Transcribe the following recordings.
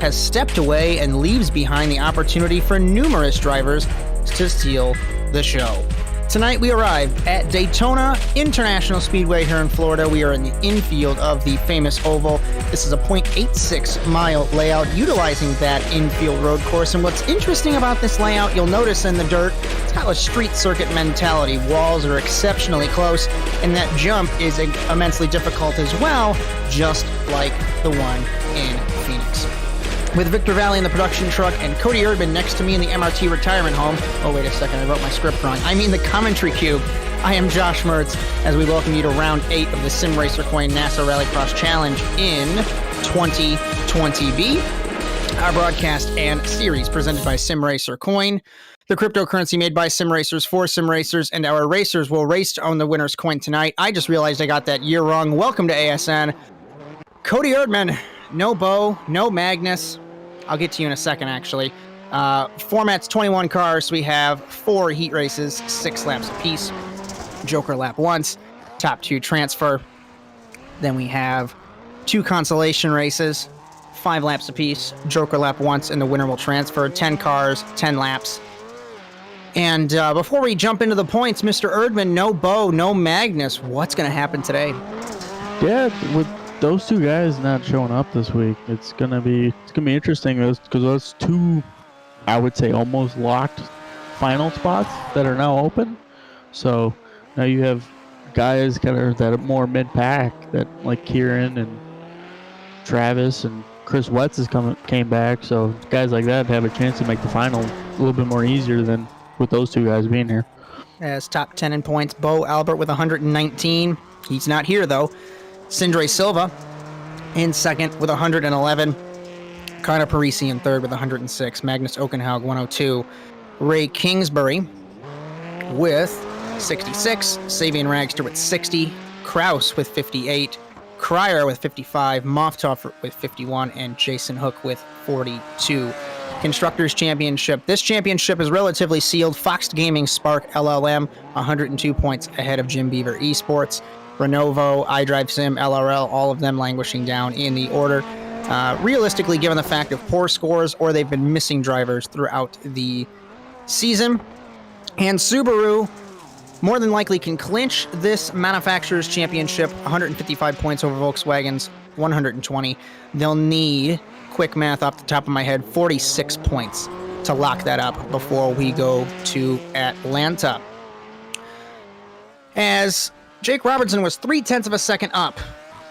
has stepped away and leaves behind the opportunity for numerous drivers to steal the show. Tonight we arrived at Daytona International Speedway here in Florida. We are in the infield of the famous oval. This is a 0.86 mile layout utilizing that infield road course. And what's interesting about this layout, you'll notice in the dirt, it's got a street circuit mentality. Walls are exceptionally close, and that jump is immensely difficult as well, just like the one in Phoenix. With Victor Vallee in the production truck and Cody Erdmann next to me in the MRT retirement home. Oh, wait a second, I wrote my script wrong. I mean the commentary cube. I am Josh Mertz as we welcome you to round 8 of the Simracer Coin NASA Rallycross Challenge in 2020B. Our broadcast and series presented by Simracer Coin, the cryptocurrency made by Simracers for Simracers, and our racers will race to own the winner's coin tonight. I just realized I got that year wrong. Welcome to ASN. Cody Erdmann, no Bo, no Magnus. I'll get to you in a second, actually. Format's 21 cars. We have 4 heat races, 6 laps apiece. Joker lap once, top 2 transfer. Then we have 2 consolation races, 5 laps apiece. Joker lap once, and the winner will transfer. 10 cars, 10 laps. And before we jump into the points, Mr. Erdmann, no Bo, no Magnus. What's going to happen today? Yeah, with those 2 guys not showing up this week, it's gonna be interesting because those 2, I would say, almost locked final spots that are now open. So now you have guys that are more mid-pack, that like Kieran and Travis and Chris Wetz came back. So guys like that have a chance to make the final a little bit more easier than with those 2 guys being here. As top 10 in points, Bo Albert with 119. He's not here though. Sindre Silva in second with 111. Connor Parisi in third with 106. Magnus Okenhaug 102. Ray Kingsbury with 66. Savian Ragster with 60. Kraus with 58. Cryer with 55. Mofthoff with 51. And Jason Hook with 42. Constructors Championship. This championship is relatively sealed. Fox Gaming Spark LLM 102 points ahead of Jim Beaver Esports. Renovo, iDrive Sim, LRL, all of them languishing down in the order. Realistically, given the fact of poor scores or they've been missing drivers throughout the season. And Subaru more than likely can clinch this Manufacturers Championship, 155 points over Volkswagen's 120. They'll need, quick math off the top of my head, 46 points to lock that up before we go to Atlanta. As Jake Robertson was 0.3 of a second up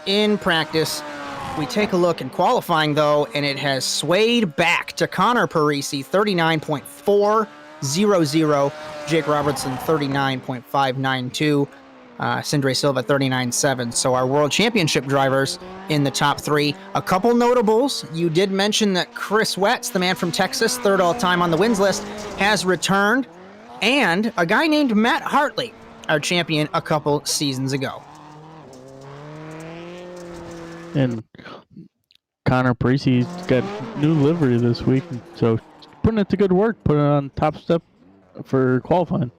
in practice. We take a look in qualifying, though, and it has swayed back to Connor Parisi, 39.400. Jake Robertson, 39.592. Sindre Silva, 39.7. So our World Championship drivers in the top 3. A couple notables. You did mention that Chris Wetz, the man from Texas, third all-time on the wins list, has returned. And a guy named Matt Hartley, our champion a couple seasons ago. And Connor Parisi's got new livery this week, so putting it to good work, putting it on top step for qualifying.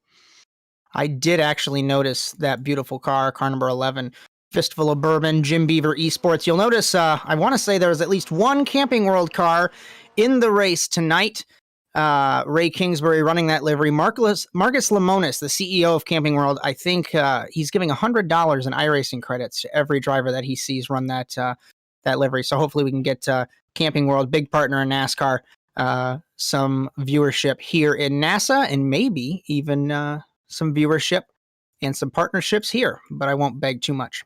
I did actually notice that beautiful car number 11, Fistful of Bourbon, Jim Beaver Esports. You'll notice, I want to say there was at least one Camping World car in the race tonight. Ray Kingsbury running that livery. Marcus Lemonis, the CEO of Camping World, I think he's giving $100 in iRacing credits to every driver that he sees run that livery. So hopefully we can get Camping World, big partner in NASCAR, some viewership here in NASA, and maybe even some viewership and some partnerships here, but I won't beg too much.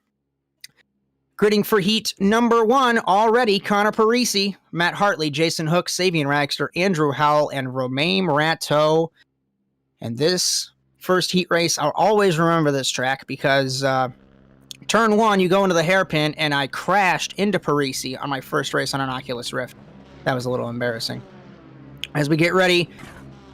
Gridding for heat number 1 already, Connor Parisi, Matt Hartley, Jason Hook, Savian Ragster, Andrew Howell, and Romain Rateau. And this first heat race, I'll always remember this track because turn 1, you go into the hairpin, and I crashed into Parisi on my first race on an Oculus Rift. That was a little embarrassing. As we get ready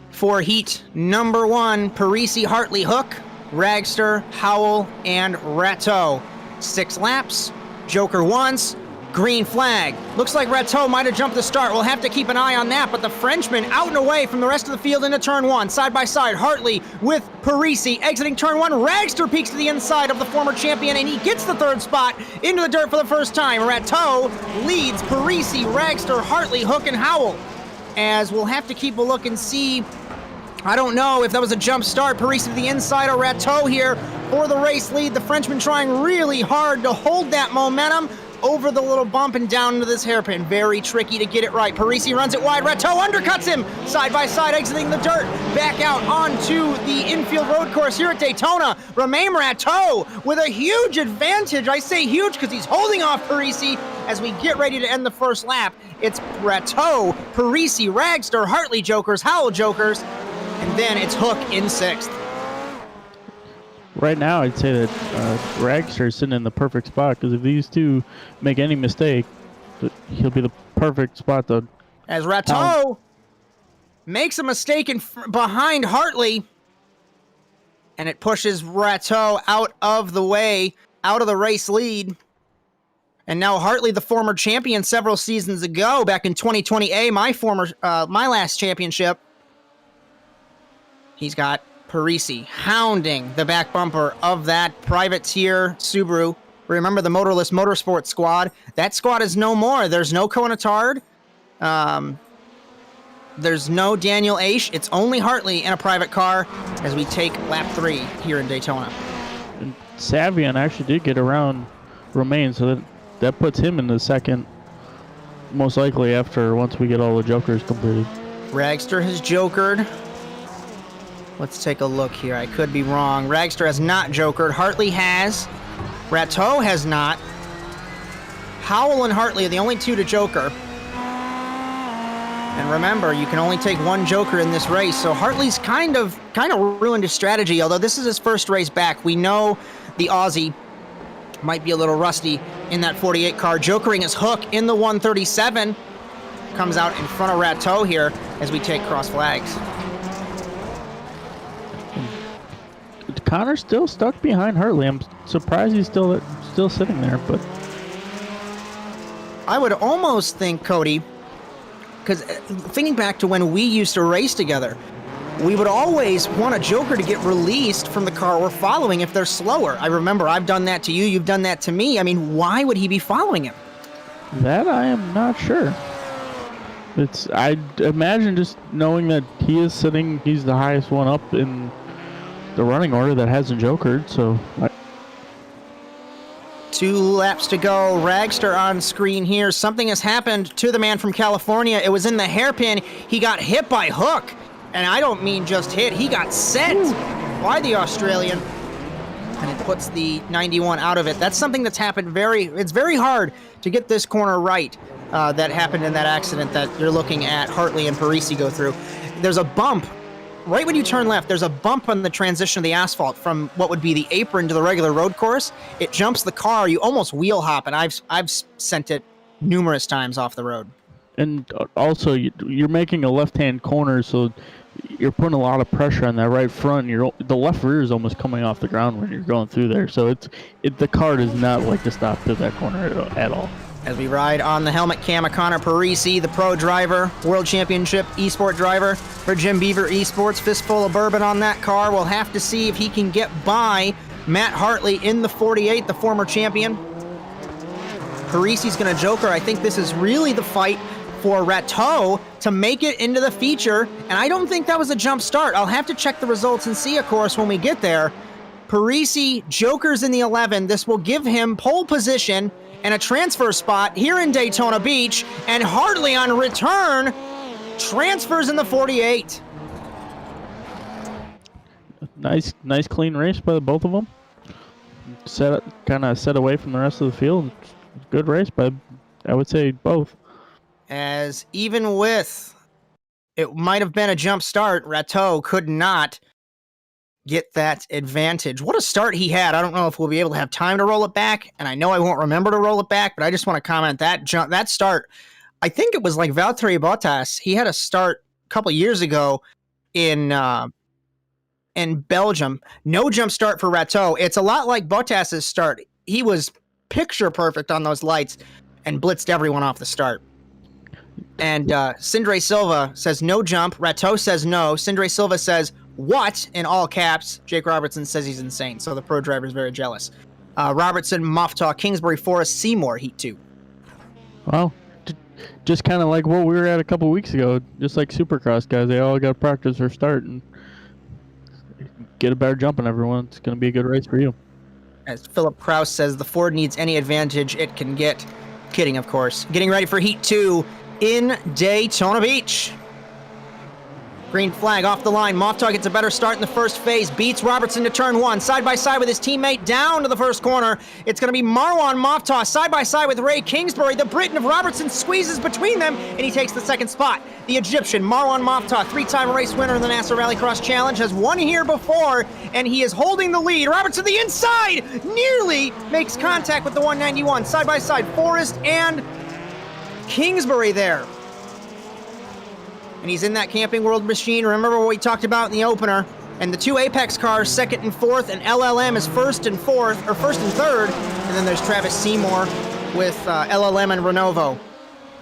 for heat number 1, Parisi, Hartley, Hook, Ragster, Howell, and Rateau. 6 laps. Joker once, Green flag. Looks like Rateau might have jumped the start. We'll have to keep an eye on that, but the Frenchman out and away from the rest of the field into turn one. Side by side, Hartley with Parisi exiting turn one. Ragster peeks to the inside of the former champion, and he gets the third spot into the dirt for the first time. Rateau leads Parisi, Ragster, Hartley, Hook, and Howell. As we'll have to keep a look and see. I don't know if that was a jump start. Parisi to the inside of Rateau here for the race lead. The Frenchman trying really hard to hold that momentum over the little bump and down into this hairpin. Very tricky to get it right. Parisi runs it wide. Rateau undercuts him. Side by side, exiting the dirt. Back out onto the infield road course here at Daytona. Romain Rateau with a huge advantage. I say huge because he's holding off Parisi as we get ready to end the first lap. It's Rateau, Parisi, Ragster, Hartley Jokers, Howell Jokers, and then it's Hook in sixth. Right now, I'd say that Ragster is sitting in the perfect spot, because if these two make any mistake, he'll be the perfect spot to... As Rateau makes a mistake behind Hartley, and it pushes Rateau out of the way, out of the race lead. And now Hartley, the former champion several seasons ago, back in 2020A, my last championship, he's got Parisi hounding the back bumper of that privateer Subaru. Remember the Motorless Motorsports squad? That squad is no more. There's no Cohenatard. There's no Daniel Aish. It's only Hartley in a private car as we take lap 3 here in Daytona. And Savion actually did get around Romain, so that puts him in the second, most likely once we get all the jokers completed. Ragster has jokered. Let's take a look here. I could be wrong. Ragster has not jokered. Hartley has. Rateau has not. Howell and Hartley are the only two to joker. And remember, you can only take one joker in this race, so Hartley's kind of ruined his strategy, although this is his first race back. We know the Aussie might be a little rusty in that 48 car. Jokering his Hook in the 137. Comes out in front of Rateau here as we take cross flags. Connor's still stuck behind Hartley. I'm surprised he's still sitting there, but I would almost think, Cody, because thinking back to when we used to race together, we would always want a joker to get released from the car we're following if they're slower. I remember I've done that to you, you've done that to me. I mean, why would he be following him? That I am not sure. I imagine just knowing that he is sitting, he's the highest one up in the running order that hasn't jokered, so... 2 laps to go. Ragster on screen here. Something has happened to the man from California. It was in the hairpin. He got hit by Hook. And I don't mean just hit. He got sent by the Australian. And it puts the 91 out of it. That's something that's happened it's very hard to get this corner right. That happened in that accident that you're looking at Hartley and Parisi go through. There's a bump. Right when you turn left, there's a bump on the transition of the asphalt from what would be the apron to the regular road course. It jumps the car. You almost wheel hop, and I've sent it numerous times off the road. And also, you're making a left-hand corner, so you're putting a lot of pressure on that right front. The left rear is almost coming off the ground when you're going through there. So the car does not like to stop to that corner at all. As we ride on the helmet cam of Connor Parisi, the pro driver, World Championship eSport driver for Jim Beaver Esports. Fistful of bourbon on that car. We'll have to see if he can get by Matt Hartley in the 48, the former champion. Parisi's going to joker. I think this is really the fight for Rateau to make it into the feature, and I don't think that was a jump start. I'll have to check the results and see, of course, when we get there. Parisi jokers in the 11. This will give him pole position and a transfer spot here in Daytona Beach, and Hartley on return transfers in the 48. Nice clean race by both of them. Kind of set away from the rest of the field. Good race by, I would say, both. As even with, it might have been a jump start, Rateau could not get that advantage. What a start he had. I don't know if we'll be able to have time to roll it back, and I know I won't remember to roll it back, but I just want to comment that start. I think it was like Valtteri Bottas. He had a start a couple years ago in Belgium. No jump start for Rateau. It's a lot like Bottas's start. He was picture perfect on those lights. and blitzed everyone off the start. And Sindre Silva says no jump. Rateau says no. Sindre Silva says what in all caps. Jake Robertson says he's insane. So the pro driver is very jealous. Robertson, Moftaw, Kingsbury, Forrest, Seymour, Heat 2. Well, just kind of like what we were at a couple weeks ago. Just like Supercross guys, they all got to practice or start and get a better jump on everyone. It's going to be a good race for you. As Philip Kraus says, the Ford needs any advantage it can get. Kidding, of course. Getting ready for Heat 2 in Daytona Beach. Green flag off the line. Moftaw gets a better start in the first phase. Beats Robertson to turn 1. Side by side with his teammate down to the first corner. It's going to be Marwan Moftaw side by side with Ray Kingsbury. The Briton of Robertson squeezes between them, and he takes the second spot. The Egyptian, Marwan Moftaw, 3-time race winner in the NASA Rallycross Challenge, has won here before, and he is holding the lead. Robertson the inside nearly makes contact with the 191. Side by side, Forrest and Kingsbury there. And he's in that Camping World machine. Remember what we talked about in the opener. And the two Apex cars, second and fourth, and LLM is first and fourth, or first and third. And then there's Travis Seymour with LLM and Renovo.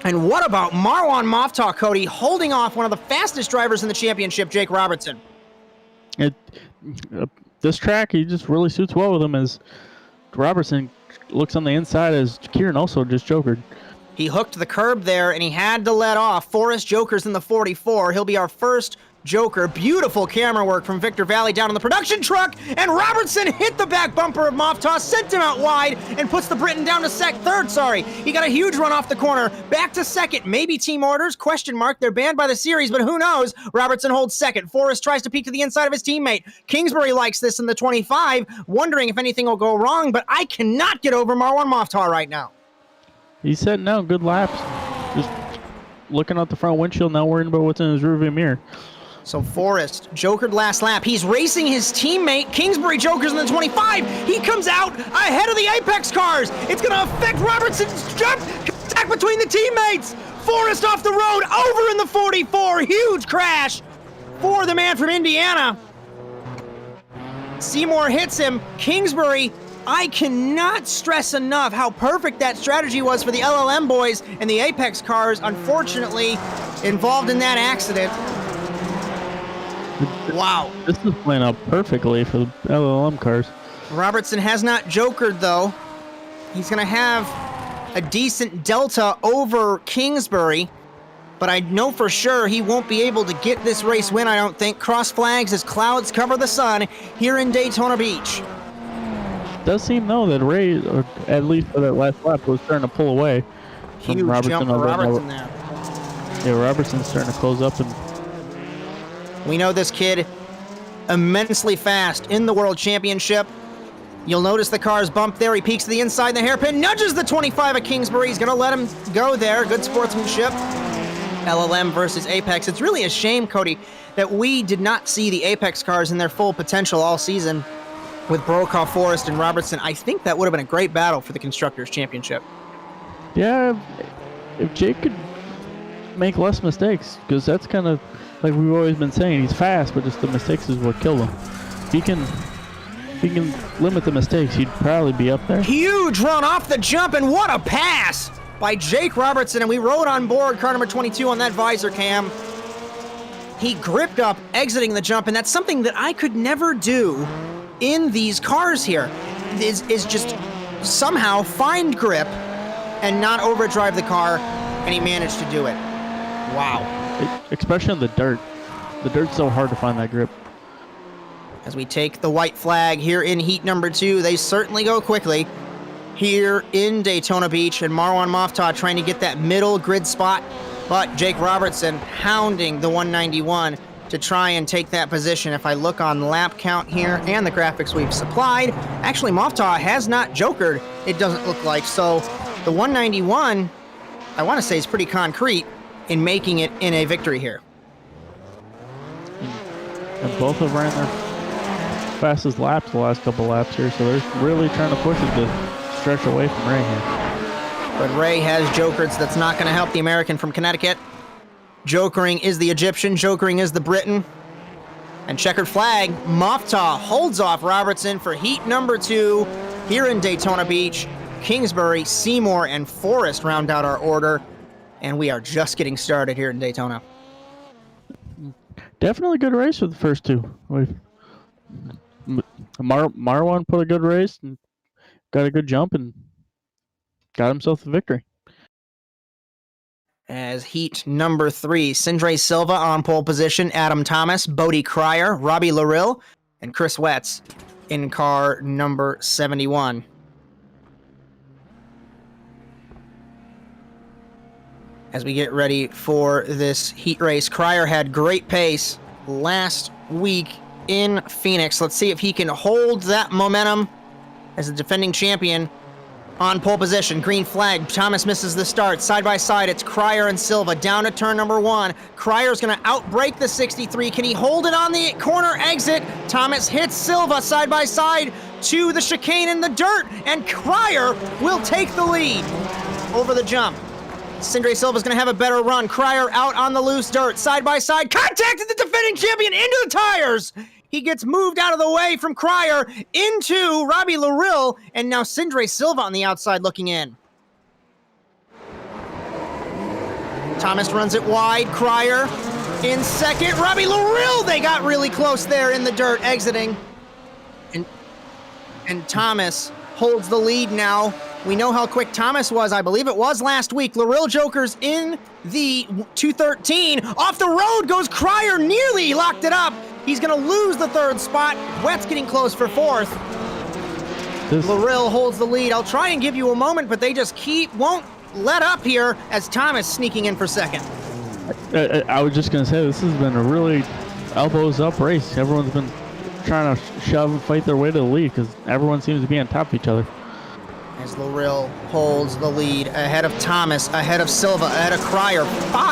And what about Marwan Moftaw, Cody, holding off one of the fastest drivers in the championship, Jake Robertson? This track, he just really suits well with him, as Robertson looks on the inside as Kieran also just jokered. He hooked the curb there, and he had to let off. Forrest Joker's in the 44. He'll be our first Joker. Beautiful camera work from Victor Vallee down in the production truck, and Robertson hit the back bumper of Moftaw, sent him out wide, and puts the Briton down to third. He got a huge run off the corner. Back to second. Maybe team orders? Question mark. They're banned by the series, but who knows? Robertson holds second. Forrest tries to peek to the inside of his teammate. Kingsbury likes this in the 25, wondering if anything will go wrong, but I cannot get over Marwan Moftaw right now. He's setting out good laps. Just looking out the front windshield, not worrying about what's in his rearview mirror. So Forrest jokered last lap. He's racing his teammate. Kingsbury jokers in the 25. He comes out ahead of the Apex cars. It's going to affect Robertson's jump. Contact between the teammates. Forrest off the road, over in the 44. Huge crash for the man from Indiana. Seymour hits him. Kingsbury, I cannot stress enough how perfect that strategy was for the LLM boys, and the Apex cars, unfortunately, involved in that accident. Wow. This is playing out perfectly for the LLM cars. Robertson has not jokered, though. He's going to have a decent delta over Kingsbury, but I know for sure he won't be able to get this race win, I don't think. Cross flags as clouds cover the sun here in Daytona Beach. It does seem, though, that Ray, or at least for that last lap, was starting to pull away. Huge jump for Robertson there. Yeah, Robertson's starting to close up. And we know this kid immensely fast in the World Championship. You'll notice the car's bumped there. He peeks to the inside, the hairpin nudges the 25 of Kingsbury. He's going to let him go there. Good sportsmanship. LLM versus Apex. It's really a shame, Cody, that we did not see the Apex cars in their full potential all season with Brokaw, Forrest, and Robertson. I think that would have been a great battle for the Constructors Championship. Yeah, if Jake could make less mistakes, because that's kind of like we've always been saying. He's fast, but just the mistakes is what killed him. If he can limit the mistakes, he'd probably be up there. Huge run off the jump, and what a pass by Jake Robertson, and we rode on board car number 22 on that visor cam. He gripped up exiting the jump, and that's something that I could never do in these cars here, is just somehow find grip and not overdrive the car, and he managed to do it. Wow. Especially on the dirt. The dirt's so hard to find that grip. As we take the white flag here in heat number 2, they certainly go quickly here in Daytona Beach, and Marwan Moftaw trying to get that middle grid spot, but Jake Robertson hounding the 191 to try and take that position. If I look on lap count here and the graphics we've supplied, actually Moftaw has not jokered, it doesn't look like. So the 191, I want to say, is pretty concrete in making it in a victory here. And both have ran their fastest laps the last couple laps here, so they're really trying to push it to stretch away from Ray here. But Ray has jokered, so that's not going to help the American from Connecticut. Jokering is the Egyptian, jokering is the Briton. And checkered flag, Moftaw holds off Robertson for heat number 2 here in Daytona Beach. Kingsbury, Seymour, and Forrest round out our order. And we are just getting started here in Daytona. Definitely good race for the first two. Marwan put a good race and got a good jump and got himself the victory. As heat number 3, Sindre Silva on pole position, Adam Thomas, Bodie Cryer, Robbie Larill, and Chris Wetz in car number 71. As we get ready for this heat race, Cryer had great pace last week in Phoenix. Let's see if he can hold that momentum as a defending champion. On pole position, green flag, Thomas misses the start. Side by side, it's Cryer and Silva down to turn number 1. Cryer's gonna outbrake the 63. Can he hold it on the corner exit? Thomas hits Silva side by side to the chicane in the dirt, and Cryer will take the lead over the jump. Sindre Silva's gonna have a better run. Cryer out on the loose dirt, side by side, contacted the defending champion into the tires! He gets moved out of the way from Cryer into Robbie Larill, and now Sindre Silva on the outside looking in. Thomas runs it wide, Cryer in second, Robbie Larill, they got really close there in the dirt, exiting. And Thomas holds the lead now. We know how quick Thomas was, I believe it was last week. Larill Jokers in the 213. Off the road goes Cryer, nearly locked it up. He's gonna lose the 3rd spot. Wett's getting close for 4th. Larill holds the lead. I'll try and give you a moment, but they just won't let up here as Thomas sneaking in for 2nd. I was just gonna say, this has been a really elbows up race. Everyone's been trying to shove and fight their way to the lead because everyone seems to be on top of each other. As Larill holds the lead ahead of Thomas, ahead of Silva, ahead of Cryer.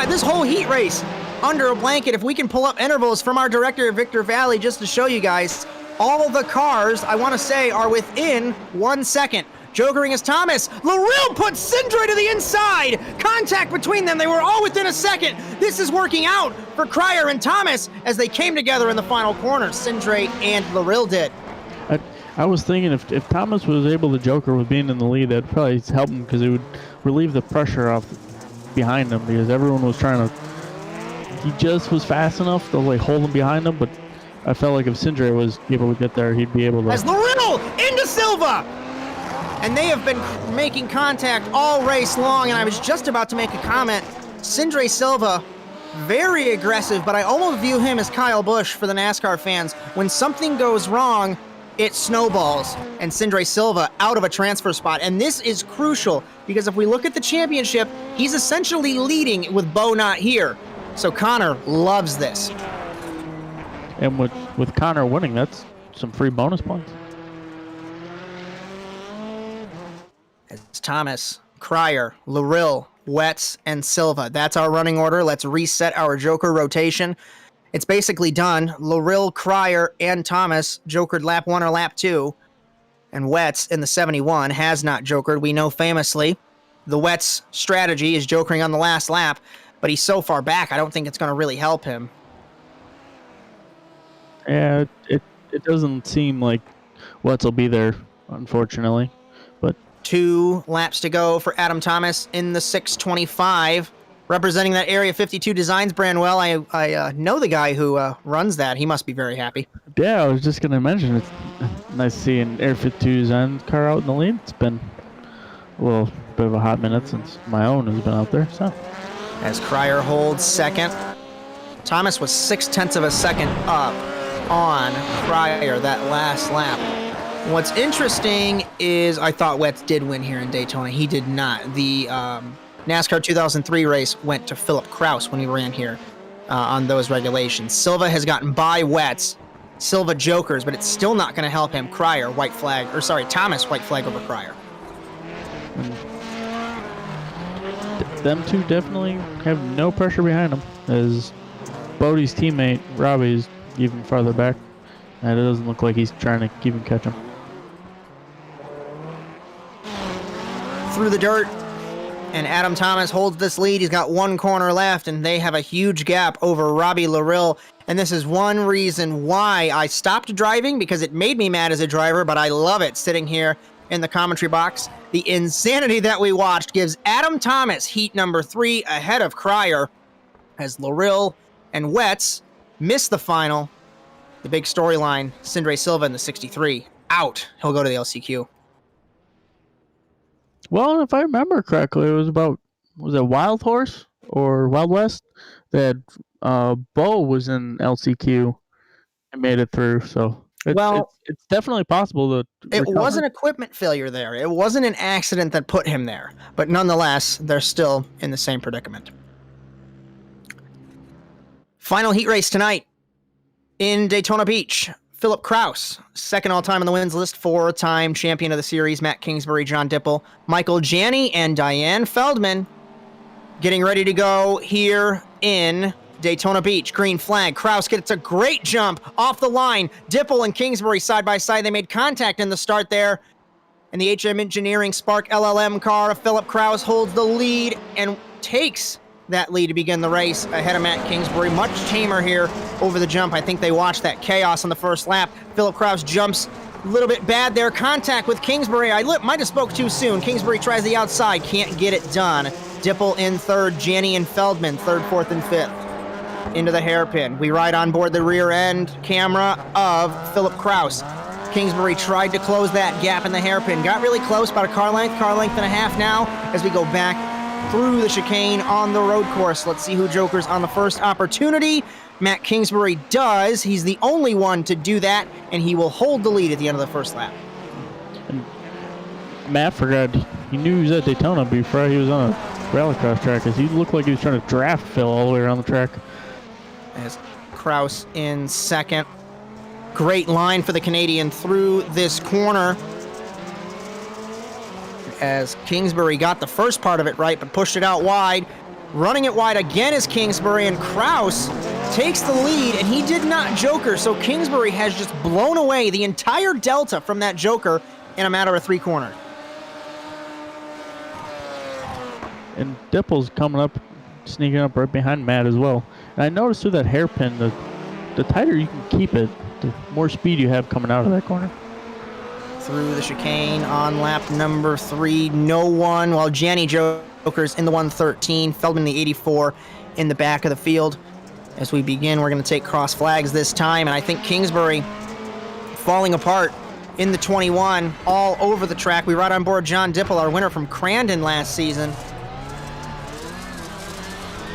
This whole heat race under a blanket. If we can pull up intervals from our director, Victor Vallee, just to show you guys, all of the cars, I want to say, are within 1 second. Jokering is Thomas. Larill puts Sindre to the inside. Contact between them. They were all within a second. This is working out for Cryer and Thomas as they came together in the final corner. Sindre and Larill did. I was thinking if Thomas was able to joker with being in the lead, that'd probably help him because it would relieve the pressure off behind him because everyone was trying to. He just was fast enough to like hold him behind him, but I felt like if Sindre was able to get there, he'd be able to. As Larill into Silva! And they have been making contact all race long, and I was just about to make a comment. Sindre Silva, very aggressive, but I almost view him as Kyle Busch for the NASCAR fans. When something goes wrong, it snowballs, and Sindre Silva out of a transfer spot. And this is crucial, because if we look at the championship, he's essentially leading with Bo not here. So Connor loves this. And with Connor winning, that's some free bonus points. As Thomas, Cryer, Larill, Wetz, and Silva. That's our running order. Let's reset our Joker rotation. It's basically done. Larill, Cryer, and Thomas jokered lap 1 or lap 2. And Wetz in the 71 has not jokered. We know famously the Wetz strategy is jokering on the last lap, but he's so far back, I don't think it's going to really help him. Yeah, it doesn't seem like Wetz will be there, unfortunately. But 2 laps to go for Adam Thomas in the 625. Representing that Area 52 Designs brand well. I know the guy who runs that. He must be very happy. Yeah, I was just going to mention it's nice seeing Area 52 Designs car out in the lead. It's been a little bit of a hot minute since my own has been out there. So, as Cryer holds 2nd, Thomas was 0.6 of a second up on Cryer that last lap. What's interesting is I thought Wetz did win here in Daytona. He did not. The NASCAR 2003 race went to Philip Kraus when he ran here on those regulations. Silva has gotten by Wetz. Silva jokers, but it's still not going to help him. Cryer, white flag, or sorry, Thomas, white flag over Cryer. Them two definitely have no pressure behind them, as Bodie's teammate, Robbie's even farther back, and it doesn't look like he's trying to even catch him. Through the dirt, and Adam Thomas holds this lead. He's got 1 corner left, and they have a huge gap over Robbie Larill. And this is one reason why I stopped driving, because it made me mad as a driver, but I love it sitting here in the commentary box. The insanity that we watched gives Adam Thomas heat number 3 ahead of Cryer as Larill and Wetz miss the final. The big storyline, Sindre Silva in the 63, out. He'll go to the LCQ. Well, if I remember correctly, it was it Wild Horse or Wild West that Bo was in LCQ and made it through. So it's definitely possible to it recover. was an equipment failure there. It wasn't an accident that put him there. But nonetheless, they're still in the same predicament. Final heat race tonight in Daytona Beach. Philip Kraus, second all-time on the wins list, 4-time champion of the series, Matt Kingsbury, John Dipple, Michael Janney, and Diane Feldman getting ready to go here in Daytona Beach. Green flag. Kraus gets a great jump off the line. Dipple and Kingsbury side by side. They made contact in the start there. And the HM Engineering Spark LLM car of Philip Kraus holds the lead and takes that lead to begin the race ahead of Matt Kingsbury. Much tamer here over the jump. I think they watched that chaos on the first lap. Philip Kraus jumps a little bit bad there. Contact with Kingsbury. I might have spoke too soon. Kingsbury tries the outside. Can't get it done. Dipple in third. Janney and Feldman third, fourth, and fifth. Into the hairpin. We ride on board the rear end camera of Philip Kraus. Kingsbury tried to close that gap in the hairpin. Got really close, about a car length and a half now as we go back through the chicane on the road course. Let's see who jokers on the first opportunity. Matt Kingsbury does. He's the only one to do that, and he will hold the lead at the end of the first lap. And Matt forgot he knew he was at Daytona before he was on a Rallycross track, because he looked like he was trying to draft Phil all the way around the track. As Kraus in second. Great line for the Canadian through this corner, as Kingsbury got the first part of it right, but pushed it out wide. Running it wide again is Kingsbury, and Kraus takes the lead, and he did not joker, so Kingsbury has just blown away the entire delta from that joker in a matter of 3 corners. And Dipple's coming up, sneaking up right behind Matt as well. And I noticed through that hairpin, the tighter you can keep it, the more speed you have coming out of that corner. Through the chicane on lap number 3, no one, while Janney jokers in the 113, Feldman the 84 in the back of the field. As we begin, we're going to take cross flags this time, and I think Kingsbury falling apart in the 21 all over the track. We ride on board John Dipple, our winner from Crandon last season,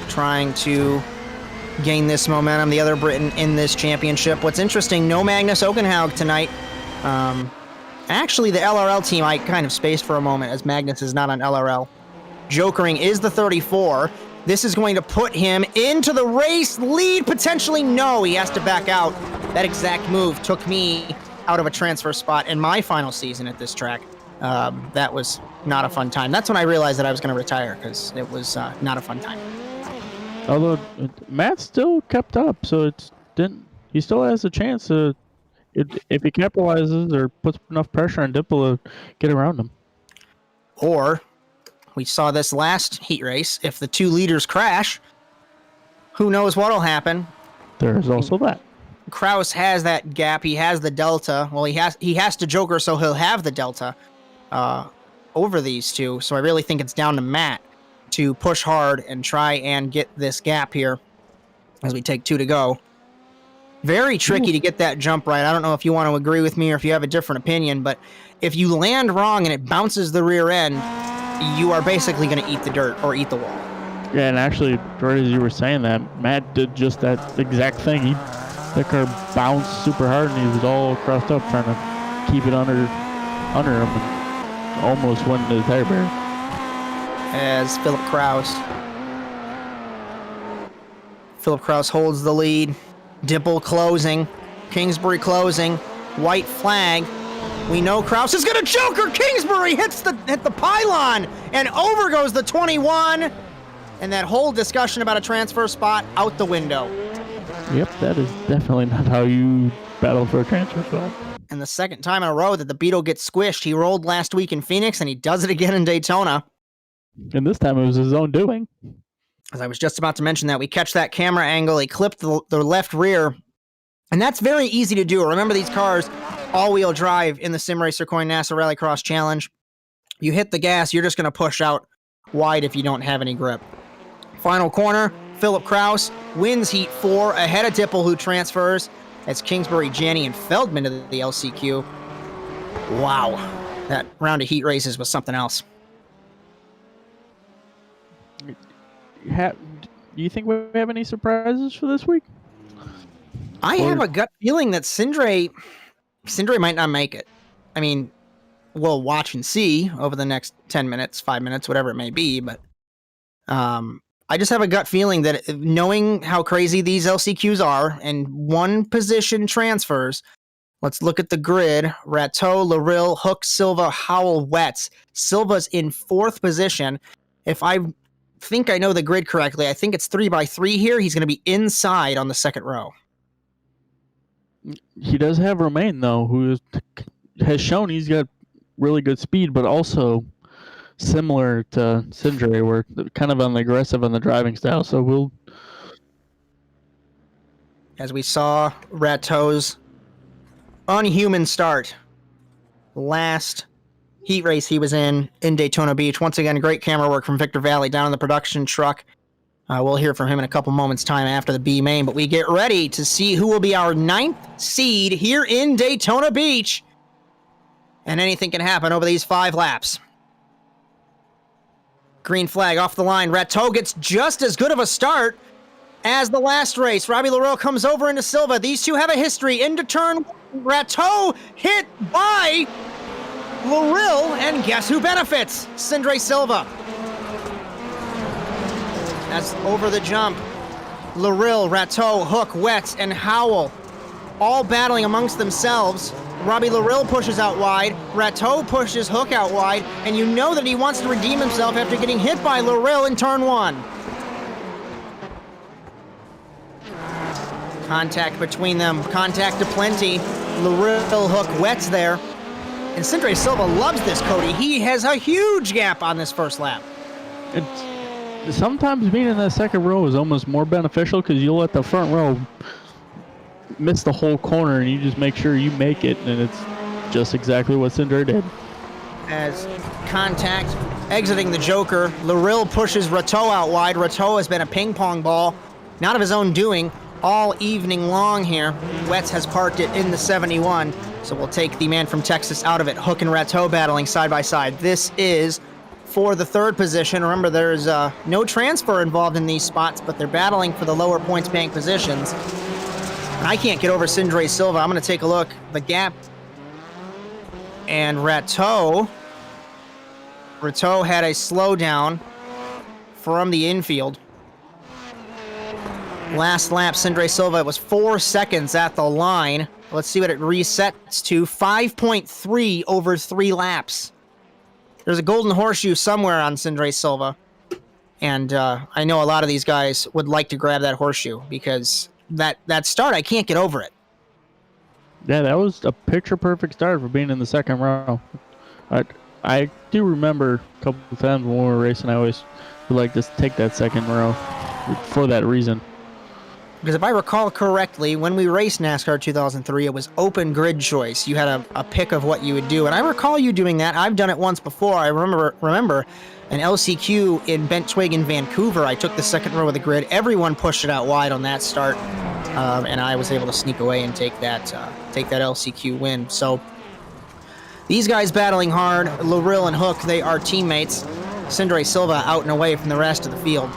trying to gain this momentum, the other Briton in this championship. What's interesting, no Magnus Okenhaug tonight. Actually, the LRL team, I kind of spaced for a moment as Magnus is not on LRL. Jokering is the 34. This is going to put him into the race lead, potentially. No, he has to back out. That exact move took me out of a transfer spot in my final season at this track. That was not a fun time. That's when I realized that I was going to retire, because it was not a fun time. Although Matt still kept up, so he still has a chance to, if he capitalizes or puts enough pressure on Dipple to get around him. Or, we saw this last heat race, if the 2 leaders crash, who knows what'll happen. There's also that. Kraus has that gap, he has the delta. Well, he has to joker, so he'll have the delta over these two. So I really think it's down to Matt to push hard and try and get this gap here as we take 2 to go. Very tricky to get that jump right. I don't know if you want to agree with me or if you have a different opinion, but if you land wrong and it bounces the rear end, you are basically going to eat the dirt or eat the wall. Yeah, and actually, right as you were saying that, Matt did just that exact thing. That car bounced super hard, and he was all crossed up trying to keep it under him, and almost went into the tire barrier. As Philip Kraus holds the lead. Dipple closing. Kingsbury closing. White flag. We know Kraus is going to joker. Kingsbury hit the pylon, and over goes the 21. And that whole discussion about a transfer spot out the window. Yep, that is definitely not how you battle for a transfer spot. And the second time in a row that the Beetle gets squished. He rolled last week in Phoenix, and he does it again in Daytona. And this time it was his own doing. As I was just about to mention that, we catch that camera angle. He clipped the left rear, and that's very easy to do. Remember, these cars all-wheel drive in the Simracer Coin NASA Rallycross Challenge. You hit the gas, you're just going to push out wide if you don't have any grip. Final corner, Philip Kraus wins Heat 4 ahead of Dipple, who transfers as Kingsbury, Janney, and Feldman to the LCQ. Wow, that round of heat races was something else. Do you think we have any surprises for this week? I have a gut feeling that Sindre might not make it. I mean, we'll watch and see over the next 10 minutes, 5 minutes, whatever it may be, but I just have a gut feeling that knowing how crazy these LCQs are and one position transfers, let's look at the grid. Rateau, Larill, Hook, Silva, Howell, Wetz. Silva's in 4th position. If I think I know the grid correctly, I think it's 3x3 here. He's going to be inside on the 2nd row. He does have Romain, though, who has shown he's got really good speed, but also similar to Sindre, we're kind of on the aggressive on the driving style. So we'll, as we saw Rateau's unhuman start last heat race he was in Daytona Beach. Once again, great camera work from Victor Vallee down in the production truck. We'll hear from him in a couple moments' time after the B main, but we get ready to see who will be our 9th seed here in Daytona Beach. And anything can happen over these 5 laps. Green flag off the line. Rateau gets just as good of a start as the last race. Robbie Larill comes over into Silva. These two have a history. Into turn 1. Rateau hit by Larill, and guess who benefits? Sindre Silva. As over the jump, Larill, Rateau, Hook, Wetz, and Howell all battling amongst themselves. Robbie Larill pushes out wide, Rateau pushes Hook out wide, and you know that he wants to redeem himself after getting hit by Larill in turn 1. Contact between them, contact aplenty. Larill, Hook, Wetz there. And Sindre Silva loves this, Cody. He has a huge gap on this first lap. Sometimes being in that 2nd row is almost more beneficial because you'll let the front row miss the whole corner and you just make sure you make it, and it's just exactly what Sindre did. As contact exiting the Joker, Larill pushes Rateau out wide. Rateau has been a ping pong ball, not of his own doing, all evening long here. Wetz has parked it in the 71, so we'll take the man from Texas out of it. Hook and Rateau battling side by side. This is for the 3rd position. Remember, there's no transfer involved in these spots, but they're battling for the lower points bank positions. I can't get over Sindre Silva. I'm going to take a look. The gap. And Rateau had a slowdown from the infield. Last lap, Sindre Silva, it was 4 seconds at the line. Let's see what it resets to. 5.3 over 3 laps. There's a golden horseshoe somewhere on Sindre Silva. And I know a lot of these guys would like to grab that horseshoe because that start, I can't get over it. Yeah, that was a picture-perfect start for being in the 2nd row. I do remember a couple of times when we were racing, I always would like to take that 2nd row for that reason. Because if I recall correctly, when we raced NASCAR 2003, it was open grid choice. You had a pick of what you would do. And I recall you doing that. I've done it once before. I remember an LCQ in Bent Twig in Vancouver. I took the 2nd row of the grid. Everyone pushed it out wide on that start. And I was able to sneak away and take that LCQ win. So these guys battling hard. Larill and Hook, they are teammates. Sindre Silva out and away from the rest of the field.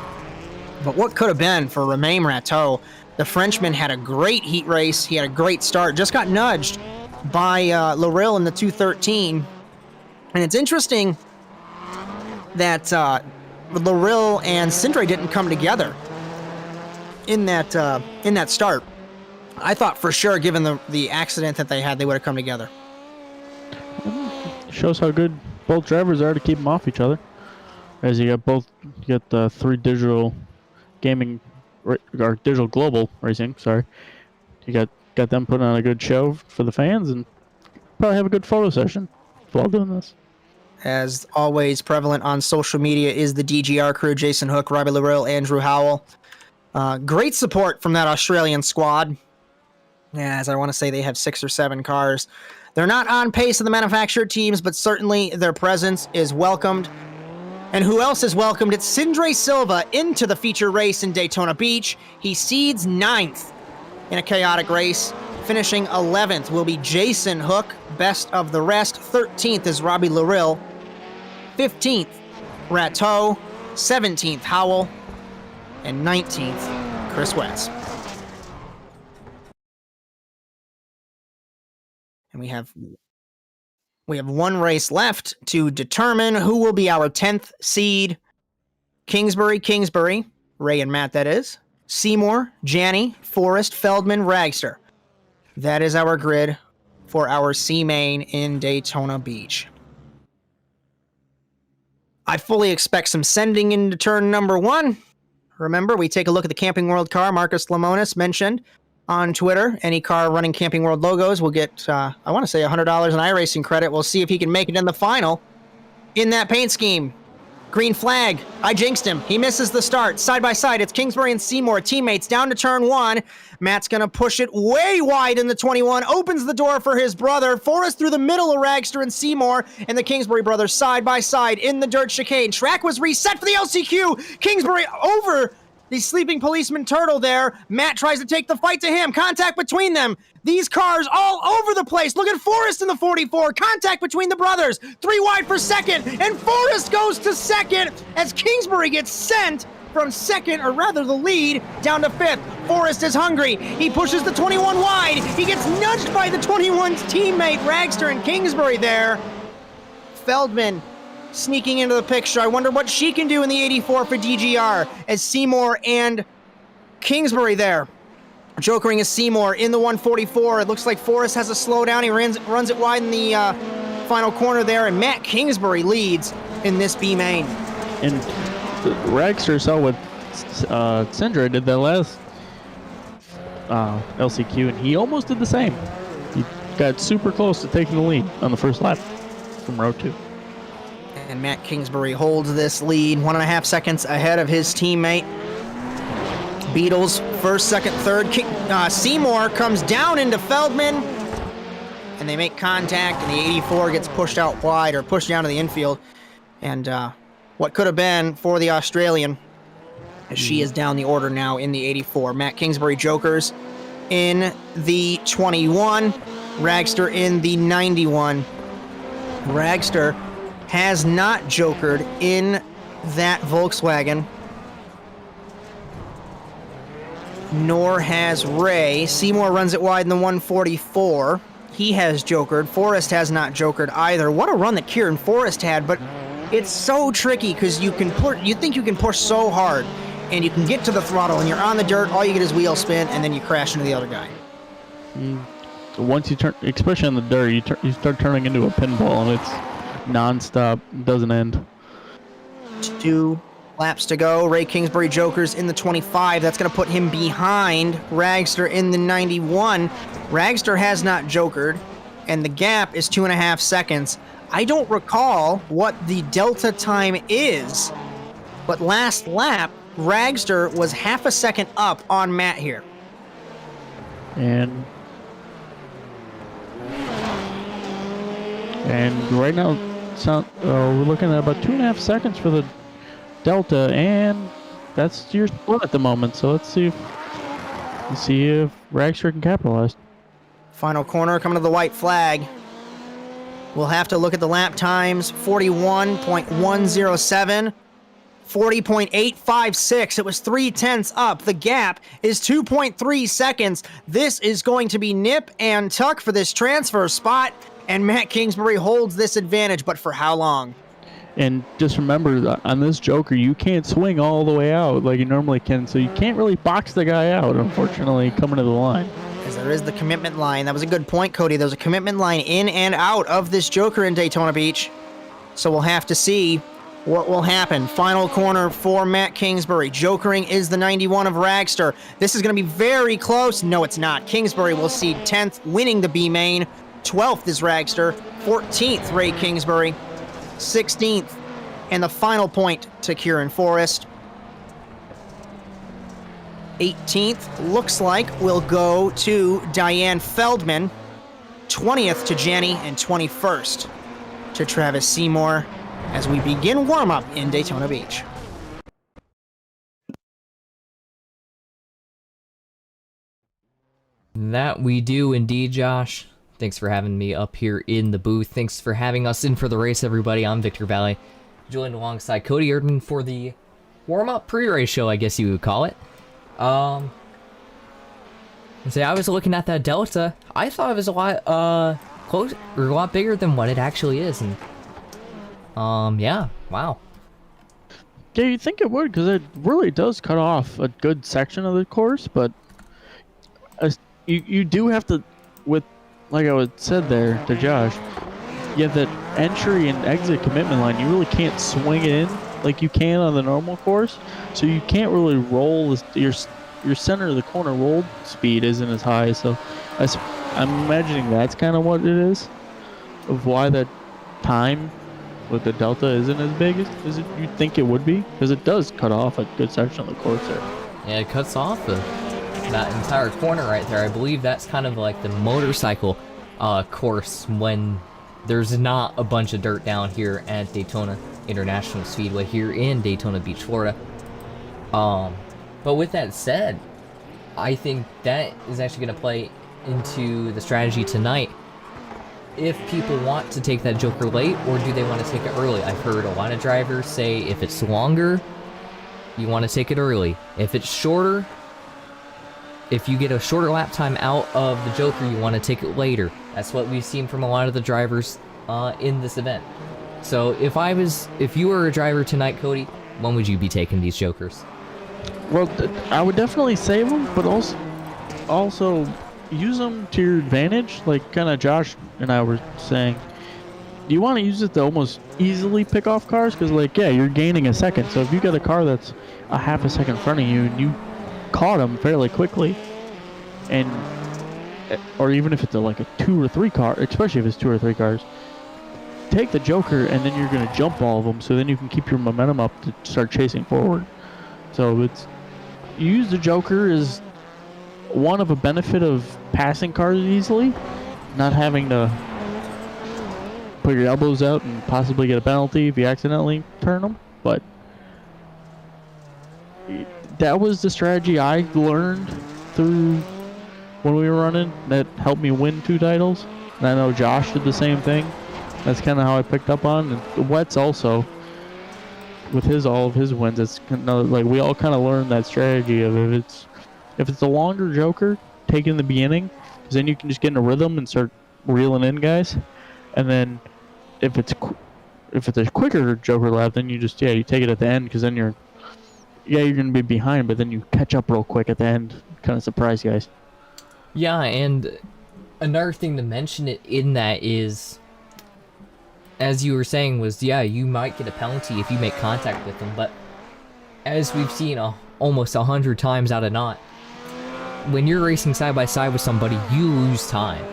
But what could have been for Romain Rateau? The Frenchman had a great heat race. He had a great start. Just got nudged by Larill in the 213. And it's interesting that Larill and Sindre didn't come together in that start. I thought for sure, given the accident that they had, they would have come together. Shows how good both drivers are to keep them off each other. As you got the 3 digital gaming or digital global racing. Sorry, you got them putting on a good show for the fans and probably have a good photo session while doing this. As always, prevalent on social media is the DGR crew: Jason Hook, Robbie Larill, Andrew Howell. Great support from that Australian squad. Yeah, as I want to say, they have 6 or 7 cars. They're not on pace of the manufactured teams, but certainly their presence is welcomed. And who else is welcomed? It's Sindre Silva into the feature race in Daytona Beach. He seeds 9th in a chaotic race. Finishing 11th will be Jason Hook, best of the rest. 13th is Robbie Larill. 15th, Rateau. 17th, Howell. And 19th, Chris Wetz. And we have one race left to determine who will be our 10th seed. Kingsbury, Ray and Matt, that is. Seymour, Janney, Forrest, Feldman, Ragster. That is our grid for our C-Main in Daytona Beach. I fully expect some sending into turn number 1. Remember, we take a look at the Camping World car Marcus Lemonis mentioned on Twitter. Any car running Camping World logos will get, I want to say, $100 in iRacing credit. We'll see if he can make it in the final in that paint scheme. Green flag. I jinxed him. He misses the start. Side by side, it's Kingsbury and Seymour, teammates, down to turn 1. Matt's going to push it way wide in the 21, opens the door for his brother. Forrest through the middle of Ragster and Seymour, and the Kingsbury brothers side by side in the dirt chicane. Track was reset for the LCQ. Kingsbury over the sleeping policeman Turtle there. Matt tries to take the fight to him. Contact between them. These cars all over the place. Look at Forrest in the 44. Contact between the brothers. 3 wide for second. And Forrest goes to second as Kingsbury gets sent from second, or rather the lead, down to 5th. Forrest is hungry. He pushes the 21 wide. He gets nudged by the 21's teammate, Ragster and Kingsbury there. Feldman sneaking into the picture. I wonder what she can do in the 84 for DGR as Seymour and Kingsbury there. Jokering is Seymour in the 144. It looks like Forrest has a slowdown. He runs it wide in the final corner there, and Matt Kingsbury leads in this B main. And Ragster saw what Sindre did that last LCQ, and he almost did the same. He got super close to taking the lead on the first lap from row 2. And Matt Kingsbury holds this lead 1.5 seconds ahead of his teammate. Beatles, first, second, third. Seymour comes down into Feldman, and they make contact, and the 84 gets pushed out wide, or pushed down to the infield. And what could have been for the Australian, as she is down the order now in the 84. Matt Kingsbury jokers in the 21, Ragster in the 91. Ragster has not jokered in that Volkswagen, nor has Ray. Seymour runs it wide in the 144. He has jokered. Forrest has not jokered either. What a run that Kieran Forrest had, but it's so tricky because you think you can push so hard and you can get to the throttle and you're on the dirt, all you get is wheel spin, and then you crash into the other guy. So once you turn, especially on the dirt, you start turning into a pinball, and it's non-stop, doesn't end. 2 laps to go. Ray Kingsbury jokers in the 25. That's going to put him behind Ragster in the 91. Ragster has not jokered, and the gap is 2.5 seconds. I don't recall what the delta time is, but last lap, Ragster was 0.5 seconds up on Matt here. And right now, we're looking at about 2.5 seconds for the delta, and that's your split at the moment. So let's see if Ragster can capitalize. Final corner coming to the white flag. We'll have to look at the lap times. 41.107, 40.856. It was 0.3 up. The gap is 2.3 seconds. This is going to be nip and tuck for this transfer spot, and Matt Kingsbury holds this advantage, but for how long? And just remember, on this Joker, you can't swing all the way out like you normally can, so you can't really box the guy out, unfortunately, coming to the line. As there is the commitment line. That was a good point, Cody. There's a commitment line in and out of this Joker in Daytona Beach. So we'll have to see what will happen. Final corner for Matt Kingsbury. Jokering is the 91 of Ragster. This is going to be very close. No, it's not. Kingsbury will seed 10th, winning the B main. 12th is Ragster. 14th, Ray Kingsbury. 16th, and the final point to Kieran Forrest. 18th looks like will go to Diane Feldman. 20th to Jenny, and 21st to Travis Seymour as we begin warm-up in Daytona Beach. That we do indeed, Josh. Thanks for having me up here in the booth. Thanks for having us in for the race, everybody. I'm Victor Vallee, joined alongside Cody Erdmann for the warm-up pre-race show, I guess you would call it. See, I was looking at that Delta. I thought it was a lot close, or a lot bigger than what it actually is, and yeah, wow. Yeah, you'd think it would, because it really does cut off a good section of the course, but you do have to, with, like I said there to Josh, you have that entry and exit commitment line. You really can't swing it in like you can on the normal course, so you can't really roll your center of the corner roll speed isn't as high. So I'm imagining that's kind of what it is, of why that time with the Delta isn't as big as you'd think it would be, because it does cut off a good section of the course there. Yeah, it cuts off that entire corner right there. I believe that's kind of like the motorcycle course when there's not a bunch of dirt down here at Daytona International Speedway here in Daytona Beach, Florida. But with that said, I think that is actually going to play into the strategy tonight. If people want to take that Joker late, or do they want to take it early? I've heard a lot of drivers say if it's longer, you want to take it early. If it's shorter, if you get a shorter lap time out of the Joker, you want to take it later. That's what we've seen from a lot of the drivers in this event. So if you were a driver tonight, Cody, when would you be taking these Jokers? Well, I would definitely save them, but also use them to your advantage, like kind of Josh and I were saying. You want to use it to almost easily pick off cars, because, like, yeah, you're gaining a second. So if you got a car that's a half a second in front of you and you caught them fairly quickly, or even if it's like a 2 or 3 car, especially if it's 2 or 3 cars, take the Joker and then you're going to jump all of them, so then you can keep your momentum up to start chasing forward. So you use the Joker as one of a benefit of passing cars easily, not having to put your elbows out and possibly get a penalty if you accidentally turn them. But that was the strategy I learned through when we were running that helped me win 2 titles. And I know Josh did the same thing. That's kind of how I picked up on. And Wetz also, with all of his wins, it's kind of like we all kind of learned that strategy of if it's a longer Joker, take it in the beginning, because then you can just get in a rhythm and start reeling in guys. And then if it's a quicker Joker lap, then you take it at the end, because then you're gonna be behind, but then you catch up real quick at the end, kind of surprise guys. Yeah, and another thing to mention in that is, as you were saying, was, yeah, you might get a penalty if you make contact with them, but as we've seen almost 100 times out of not, when you're racing side by side with somebody, you lose time.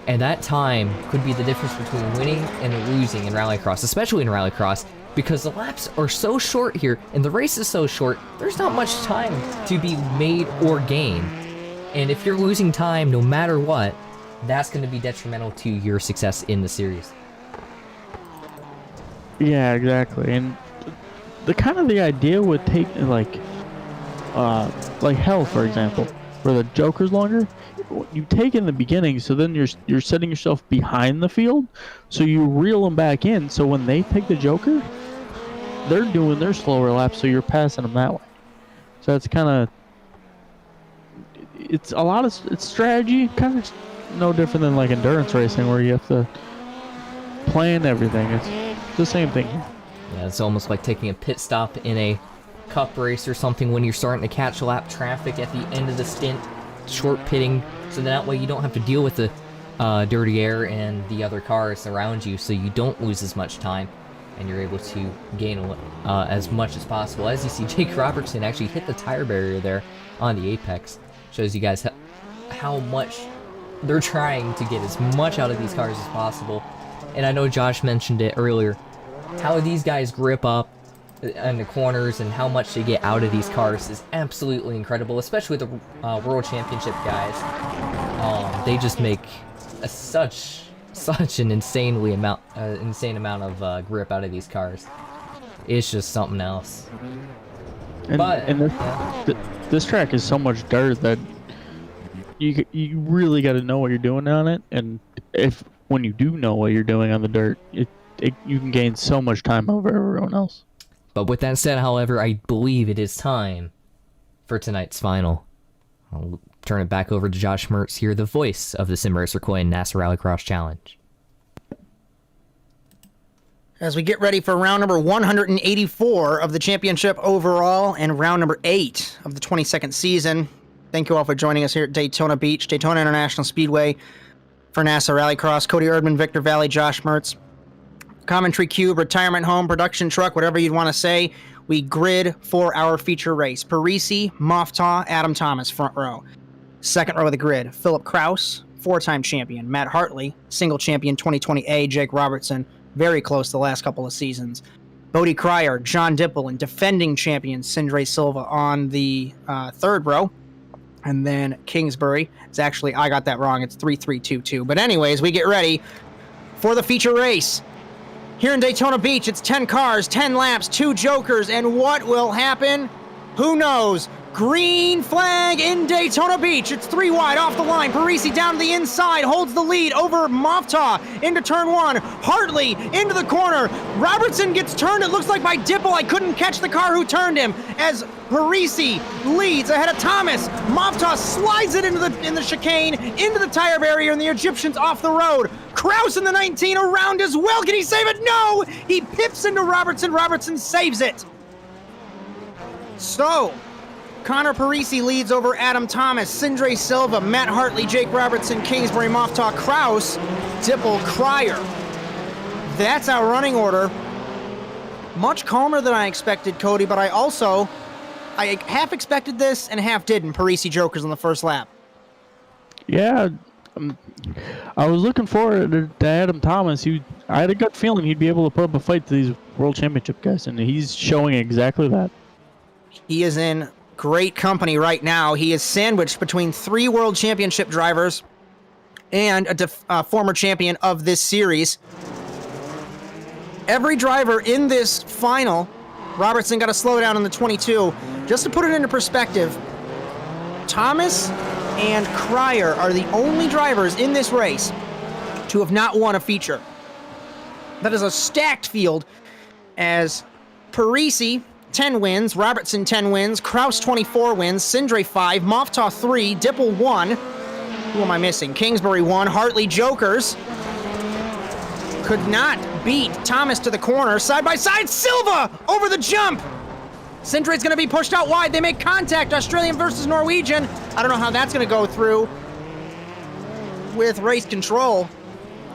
And that time could be the difference between winning and losing in Rallycross, especially in Rallycross, because the laps are so short here and the race is so short, there's not much time to be made or gained. And if you're losing time, no matter what, that's going to be detrimental to your success in the series. Yeah, exactly. And the idea would take like Hell, for example, where the Joker's longer. You take in the beginning, so then you're setting yourself behind the field, so you reel them back in. So when they take the Joker, they're doing their slower laps, so you're passing them that way. So it's kind of it's strategy, kind of no different than like endurance racing, where you have to plan everything. It's the same thing here. Yeah, it's almost like taking a pit stop in a cup race or something when you're starting to catch lap traffic at the end of the stint, short pitting, so that way you don't have to deal with the dirty air and the other cars around you, so you don't lose as much time and you're able to gain as much as possible. As you see, Jake Robertson actually hit the tire barrier there on the apex. Shows you guys how much they're trying to get as much out of these cars as possible. And I know Josh mentioned it earlier, how these guys grip up and the corners and how much they get out of these cars is absolutely incredible, especially with the World Championship guys. They just make such an insane amount of grip out of these cars. It's just something else. This track is so much dirt that you really got to know what you're doing on it, and when you do know what you're doing on the dirt, you can gain so much time over everyone else. But with that said, however, I believe it is time for tonight's final. I'll turn it back over to Josh Mertz here, the voice of the Simracer Coin NASA Rallycross Challenge. As we get ready for round number 184 of the championship overall and round number 8 of the 22nd season. Thank you all for joining us here at Daytona Beach, Daytona International Speedway for NASA Rallycross. Cody Erdmann, Victor Vallee, Josh Mertz. Commentary cube, retirement home, production truck, whatever you'd want to say. We grid for our feature race. Parisi, Moftaw, Adam Thomas, front row. Second row of the grid, Philip Kraus, 4-time champion. Matt Hartley, single champion 2020A. Jake Robertson, very close the last couple of seasons. Bodie Cryer, John Dipple, and defending champion Sindre Silva on the third row. And then Kingsbury. It's actually, I got that wrong. It's 3322. But anyways, we get ready for the feature race. Here in Daytona Beach, it's 10 cars, 10 laps, 2 jokers, and what will happen? Who knows? Green flag in Daytona Beach. It's 3 wide off the line. Parisi down to the inside, holds the lead over Moftaw into turn 1. Hartley into the corner. Robertson gets turned, it looks like, by Dipple. I couldn't catch the car who turned him as Parisi leads ahead of Thomas. Moftaw slides it in the chicane, into the tire barrier, and the Egyptian's off the road. Kraus in the 19 around as well. Can he save it? No! He pips into Robertson. Robertson saves it. So, Connor Parisi leads over Adam Thomas, Sindre Silva, Matt Hartley, Jake Robertson, Kingsbury, Moftaw, Kraus, Dipple, Cryer. That's our running order. Much calmer than I expected, Cody, but I half expected this and half didn't. Parisi jokers on the first lap. Yeah, I was looking forward to Adam Thomas. I had a gut feeling he'd be able to put up a fight to these World Championship guys, and he's showing exactly that. He is in great company right now. He is sandwiched between 3 World Championship drivers and a former champion of this series. Every driver in this final, Robertson got to slow down in the 22. Just to put it into perspective, Thomas and Cryer are the only drivers in this race to have not won a feature. That is a stacked field, as Parisi 10 wins, Robertson 10 wins, Kraus 24 wins, Sindre 5, Moftaw 3, Dipple 1. Who am I missing? Kingsbury 1, Hartley jokers. Could not beat Thomas to the corner. Side by side, Silva over the jump. Sindre's going to be pushed out wide. They make contact, Australian versus Norwegian. I don't know how that's going to go through with race control.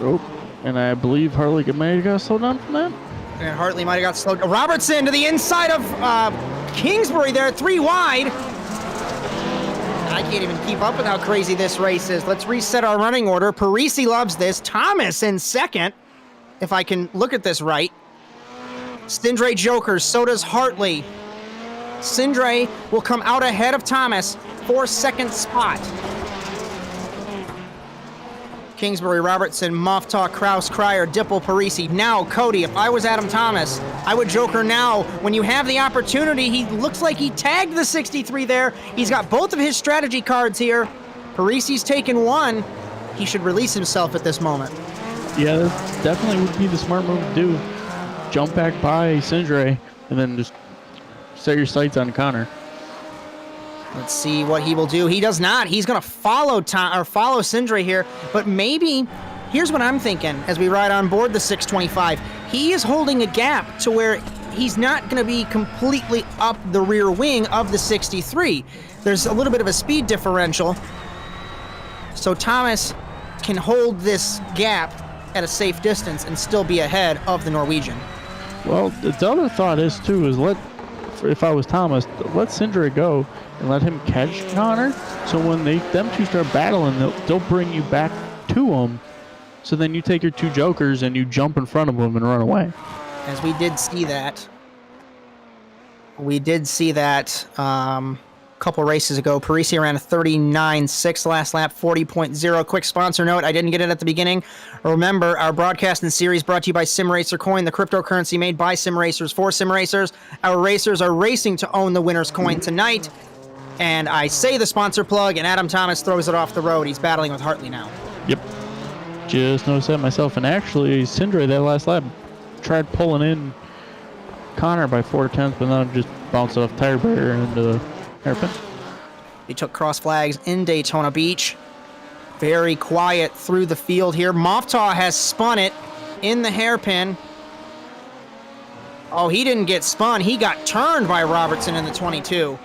Oh, and I believe Hartley may have got slowed down from that. And Hartley might have got slowed. Robertson to the inside of Kingsbury there, 3 wide. I can't even keep up with how crazy this race is. Let's reset our running order. Parisi loves this. Thomas in second, if I can look at this right. Sindre jokers, so does Hartley. Sindre will come out ahead of Thomas for second spot. Kingsbury, Robertson, Moftaw, Kraus, Cryer, Dipple, Parisi. Now, Cody, if I was Adam Thomas, I would joker now. When you have the opportunity, he looks like he tagged the 63 there. He's got both of his strategy cards here. Parisi's taken one. He should release himself at this moment. Yeah, that definitely would be the smart move to do. Jump back by Sindre and then just set your sights on Connor. Let's see what he will do. He does not. He's going to follow Sindre here, but maybe, here's what I'm thinking as we ride on board the 625. He is holding a gap to where he's not going to be completely up the rear wing of the 63. There's a little bit of a speed differential, so Thomas can hold this gap at a safe distance and still be ahead of the Norwegian. Well, the other thought is, too, is if I was Thomas, let Sindre go and let him catch Connor. So when them two start battling, they'll bring you back to him. So then you take your 2 jokers and you jump in front of them and run away. As we did see that. we did see that a couple races ago. Parisi ran a 39.6 last lap, 40.0. Quick sponsor note, I didn't get it at the beginning. Remember, our broadcast and series brought to you by SimRacer Coin, the cryptocurrency made by sim racers for sim racers. Our racers are racing to own the winner's coin tonight. And I say the sponsor plug, and Adam Thomas throws it off the road. He's battling with Hartley now. Yep. Just noticed that myself. And actually, Sindre, that last lap, tried pulling in Connor by 4/10, but then just bounced off tire barrier into the hairpin. He took cross flags in Daytona Beach. Very quiet through the field here. Moftaw has spun it in the hairpin. Oh, he didn't get spun. He got turned by Robertson in the 22.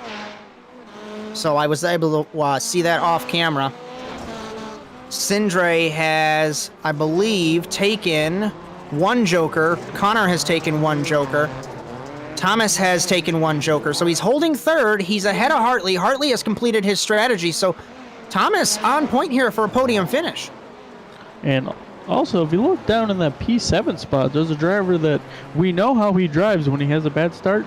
So I was able to see that off camera. Sindre has, I believe, taken one joker. Connor has taken one joker. Thomas has taken one joker. So he's holding third. He's ahead of Hartley. Hartley has completed his strategy. So Thomas on point here for a podium finish. And also, if you look down in that P7 spot, there's a driver that we know how he drives when he has a bad start,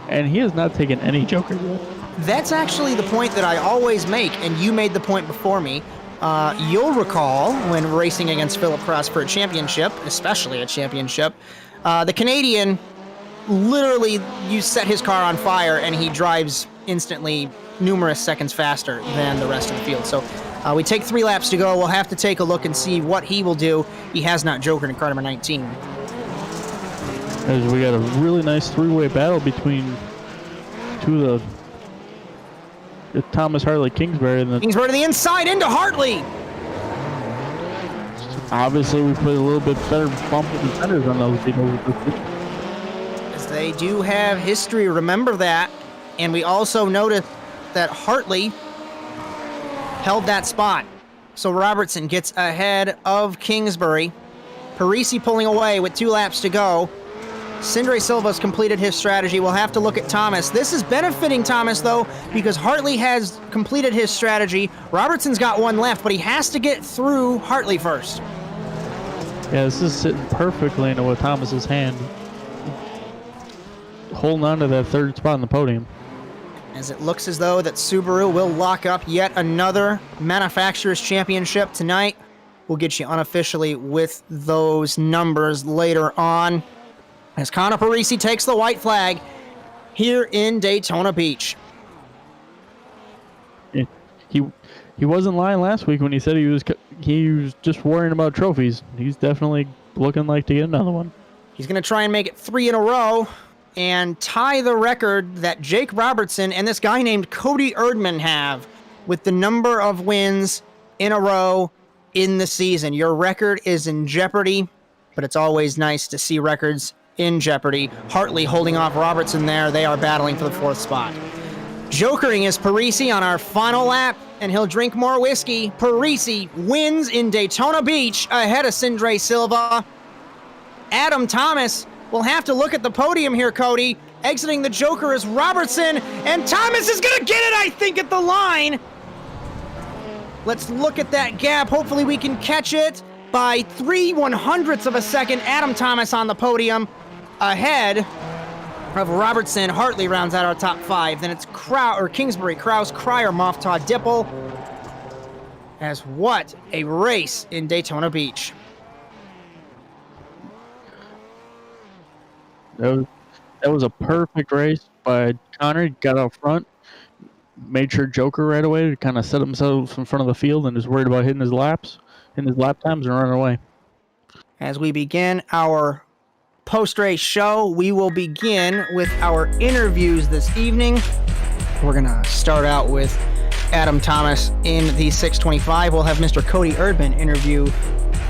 and he has not taken any jokers yet. That's actually the point that I always make, and you made the point before me. You'll recall when racing against Philip Cross for a championship, especially a championship, the Canadian, literally, you set his car on fire and he drives instantly numerous seconds faster than the rest of the field. So we take 3 laps to go. We'll have to take a look and see what he will do. He has not jokered in car number 19. As we got a really nice three-way battle between two of the Thomas, Hartley, Kingsbury. And Kingsbury to the inside into Hartley. Obviously, we put a little bit better bump of the fenders on those vehicles. As they do have history, remember that. And we also noticed that Hartley held that spot. So Robertson gets ahead of Kingsbury. Parisi pulling away with 2 laps to go. Sindre Silva's completed his strategy. We'll have to look at Thomas. This is benefiting Thomas, though, because Hartley has completed his strategy. Robertson's got 1 left, but he has to get through Hartley first. Yeah, this is sitting perfectly into Thomas's hand. Holding on to that 3rd spot on the podium. As it looks as though that Subaru will lock up yet another Manufacturers Championship tonight. We'll get you unofficially with those numbers later on. As Connor Parisi takes the white flag here in Daytona Beach. He wasn't lying last week when he said he was just worrying about trophies. He's definitely looking like to get another one. He's going to try and make it 3 in a row and tie the record that Jake Robertson and this guy named Cody Erdmann have with the number of wins in a row in the season. Your record is in jeopardy, but it's always nice to see records in jeopardy. Hartley holding off Robertson there. They are battling for the 4th spot. Jokering is Parisi on our final lap, and he'll drink more whiskey. Parisi wins in Daytona Beach ahead of Sindre Silva. Adam Thomas will have to look at the podium here, Cody. Exiting the Joker is Robertson, and Thomas is going to get it, I think, at the line. Let's look at that gap. Hopefully we can catch it by 3/100ths of a second. Adam Thomas on the podium ahead of Robertson. Hartley rounds out our top 5. Then it's Kingsbury, Kraus, Cryer, Moftaw, Dipple. As what a race in Daytona Beach. That was a perfect race by Connor. He got out front, made sure Joker right away to kind of set himself in front of the field and just worried about hitting his lap times and running away. As we begin our post-race show, we will begin with our interviews this evening. We're going to start out with Adam Thomas in the 625. We'll have Mr. Cody Erdmann interview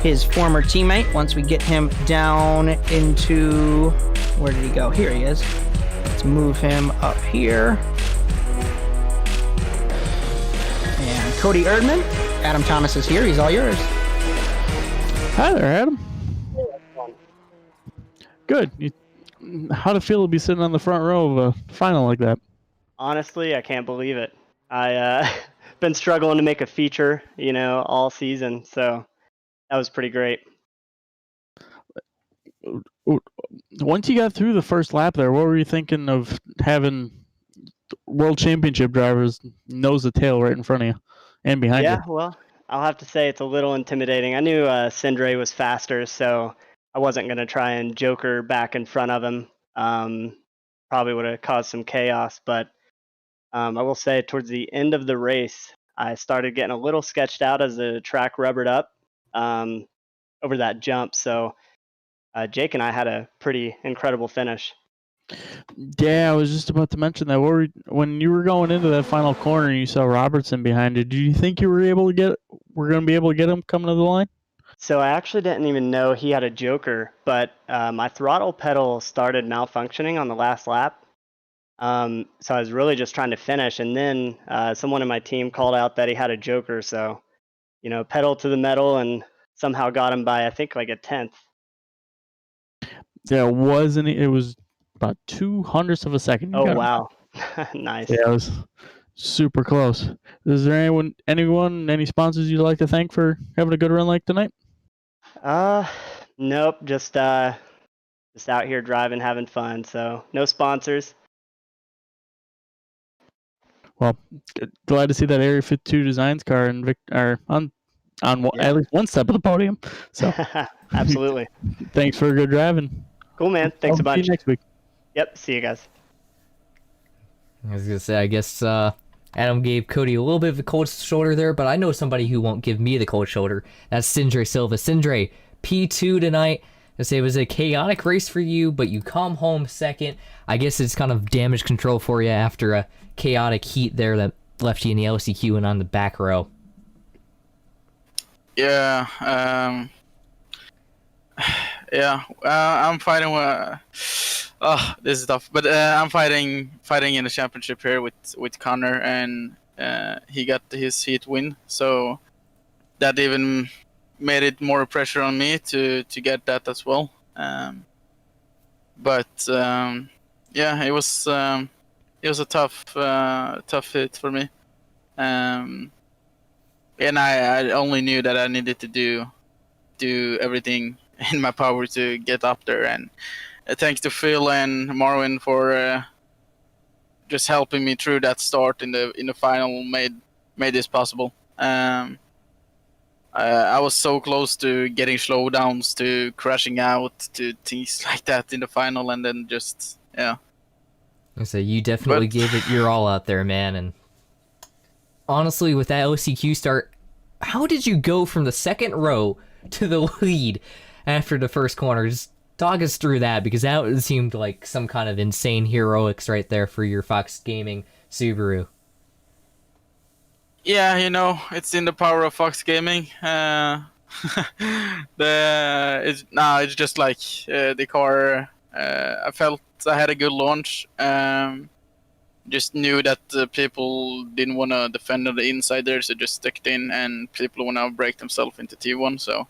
his former teammate once we get him down into... Where did he go? Here he is. Let's move him up here. And Cody Erdmann. Adam Thomas is here. He's all yours. Hi there, Adam. Good. How'd it feel to be sitting on the front row of a final like that? Honestly, I can't believe it. I been struggling to make a feature, all season, so that was pretty great. once you got through the first lap there, what were you thinking of having World Championship drivers nose to tail right in front of you and behind you? Yeah, well, I'll have to say it's a little intimidating. I knew Sindre was faster, so I wasn't going to try and joker back in front of him. Probably would have caused some chaos, but I will say towards the end of the race, I started getting a little sketched out as the track rubbered up over that jump. So Jake and I had a pretty incredible finish. Yeah, I was just about to mention that. When you were going into that final corner and you saw Robertson behind you, did you think you were going to be able to get him coming to the line? So I actually didn't even know he had a joker, but my throttle pedal started malfunctioning on the last lap. So I was really just trying to finish, and then someone in my team called out that he had a joker. So, pedal to the metal, and somehow got him by, I think, like a 10th. Yeah, it was about 200ths of a second. Oh, wow. Nice. Yeah, it was super close. Is there any sponsors you'd like to thank for having a good run like tonight? Nope. Just out here driving, having fun. So no sponsors. Well, glad to see that Area 52 Designs car and on at least one step of the podium. So absolutely. Thanks for a good driving. Cool, man. Thanks a bunch. See you next week. Yep. See you guys. I was gonna say, I guess Adam gave Cody a little bit of a cold shoulder there, but I know somebody who won't give me the cold shoulder. That's Sindre Silva. Sindre, P2 tonight. I say it was a chaotic race for you, but you come home second. I guess it's kind of damage control for you after a chaotic heat there that left you in the LCQ and on the back row. Yeah, I'm fighting. This is tough, but I'm fighting in the championship here with Connor, and he got his heat win, so that even made it more pressure on me to get that as well. But yeah, it was a tough hit for me, and I only knew that I needed to do everything in my power to get up there, and thanks to Phil and Marvin for just helping me through that start in the final made this possible. I was so close to getting slowdowns, to crashing out, to things like that in the final, and then just So you definitely gave it your all out there, man. And honestly, with that OCQ start, how did you go from the second row to the lead after the first corner? Just talk us through that, because that seemed like some kind of insane heroics right there for your Fox Gaming Subaru. Yeah, it's in the power of Fox Gaming. It's just like the car. I felt I had a good launch. Just knew that people didn't want to defend on the inside there, so just stuck in, and people want to break themselves into T1. So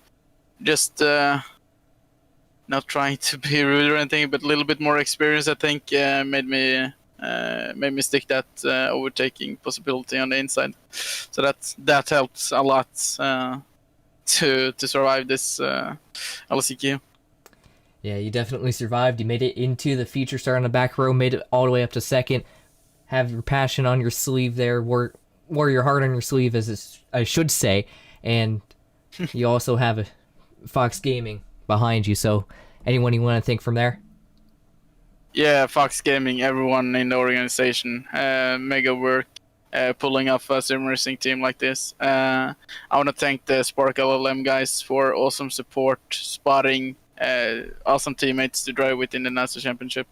just not trying to be rude or anything, but a little bit more experience, I think, made me stick that overtaking possibility on the inside. So that helped a lot to survive this LCQ. Yeah, you definitely survived. You made it into the feature start on the back row, made it all the way up to second. Have your passion on your sleeve there, wore your heart on your sleeve, I should say, and you also have a Fox Gaming behind you. So anyone you want to thank from there? Yeah, Fox Gaming, everyone in the organization, mega work, pulling off a sim racing team like this. I want to thank the Spark LLM guys for awesome support, spotting, awesome teammates to drive with in the NASA Championship.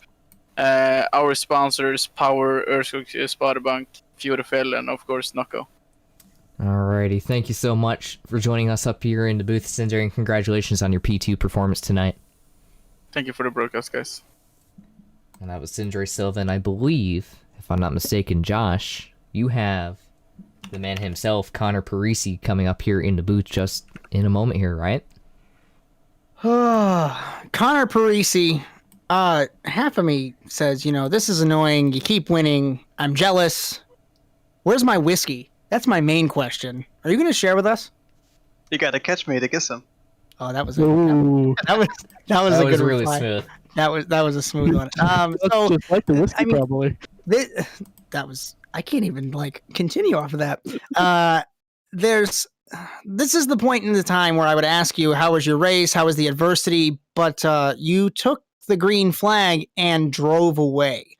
Our sponsors, Power, Earthquake, Sparebank, Fjordefell, and of course, Nocco. Alrighty, thank you so much for joining us up here in the booth, Sindre, and congratulations on your P2 performance tonight. Thank you for the broadcast, guys. And that was Sindre Silva, and I believe, if I'm not mistaken, Josh, you have the man himself, Connor Parisi, coming up here in the booth just in a moment here, right? Connor Parisi, half of me says, this is annoying. You keep winning. I'm jealous. Where's my whiskey? That's my main question. Are you going to share with us? You gotta catch me to get some. Oh, that was Ooh, that was That a was good really reply. smooth. That was a smooth one. So just like the whiskey, I mean, probably. that was, I can't even like continue off of that. This is the point in the time where I would ask you, how was your race? How was the adversity? But you took the green flag and drove away.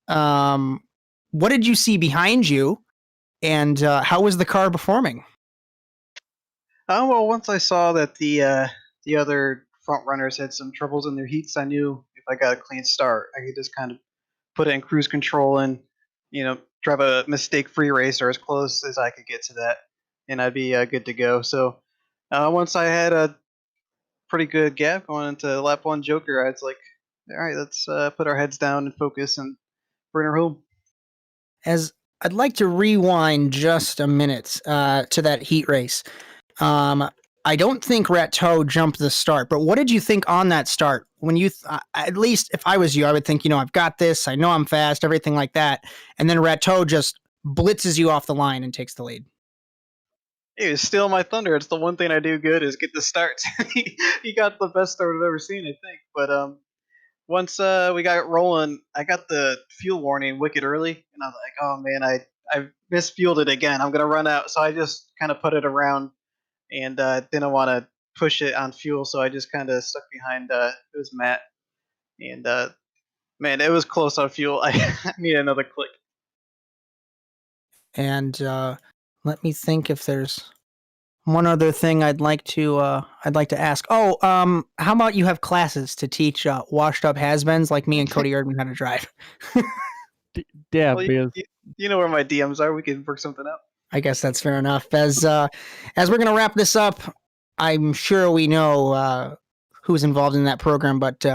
What did you see behind you, and how was the car performing? Well, once I saw that the other front runners had some troubles in their heats, I knew if I got a clean start, I could just kind of put it in cruise control and drive a mistake-free race or as close as I could get to that, and I'd be good to go. So once I had a pretty good gap going into lap one Joker, I was like, all right, let's put our heads down and focus and bring her home. As I'd like to rewind just a minute to that heat race. I don't think Rateau jumped the start, but what did you think on that start? When you, at least if I was you, I would think, I've got this, I know I'm fast, everything like that. And then Rateau just blitzes you off the line and takes the lead. He was stealing my thunder. It's the one thing I do good is get the starts. He got the best start I've ever seen, I think. But once we got rolling, I got the fuel warning wicked early, and I was like, oh man, I misfueled it again. I'm gonna run out. So I just kind of put it around and didn't want to push it on fuel, so I just kind of stuck behind. It was Matt, and man, it was close on fuel. I need another click. And let me think if there's one other thing I'd like to ask. Oh, how about you have classes to teach washed up has-beens like me and Cody Erdmann how to drive? Yeah, Well, because you know where my DMs are. We can work something out. I guess that's fair enough. As we're gonna wrap this up, I'm sure we know who's involved in that program, but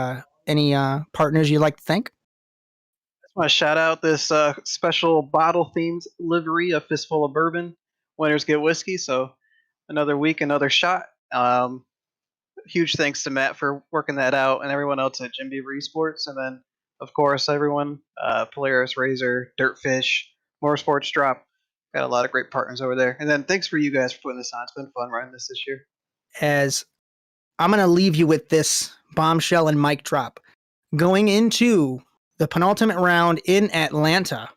any partners you'd like to thank? I just want to shout out this special bottle themed livery, a fistful of bourbon. Winners get whiskey. So another week, another shot. Huge thanks to Matt for working that out, and everyone else at Jim Beaver Esports, and then of course everyone, Polaris, Razor, Dirtfish, Motorsports Drop. Got a lot of great partners over there. And then thanks for you guys for putting this on. It's been fun running this year. As I'm going to leave you with this bombshell and mic drop. Going into the penultimate round in Atlanta,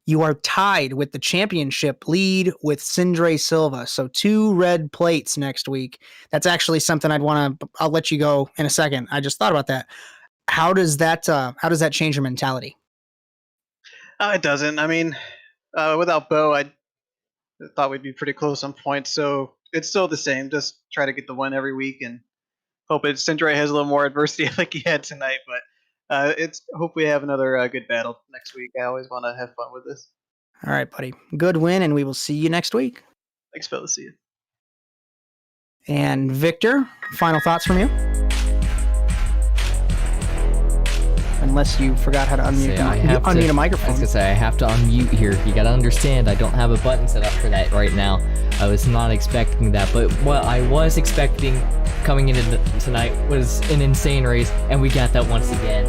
you are tied with the championship lead with Sindre Silva. So 2 red plates next week. That's actually something I'll let you go in a second. I just thought about that. How does that change your mentality? It doesn't. I mean, without Bo, I thought we'd be pretty close on points. So it's still the same. Just try to get the win every week and hope Sindre has a little more adversity like he had tonight. But hope we have another good battle next week. I always want to have fun with this. All right, buddy. Good win, and we will see you next week. Thanks, fellas. See you. And Victor, final thoughts from you? Unless you forgot how to unmute a microphone. I was gonna say, I have to unmute here. You gotta understand, I don't have a button set up for that right now. I was not expecting that, but what I was expecting coming into tonight was an insane race, and we got that once again.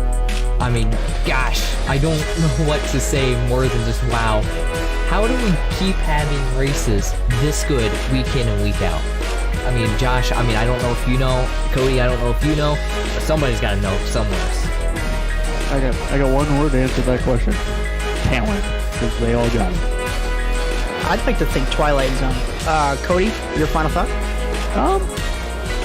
I mean, gosh, I don't know what to say more than just wow. How do we keep having races this good week in and week out? I mean, Josh, I don't know if you know. Cody, I don't know if you know. But somebody's gotta know somewhere. I got one word to answer that question. Talent, because they all got it. I'd like to think Twilight Zone. Cody, your final thought?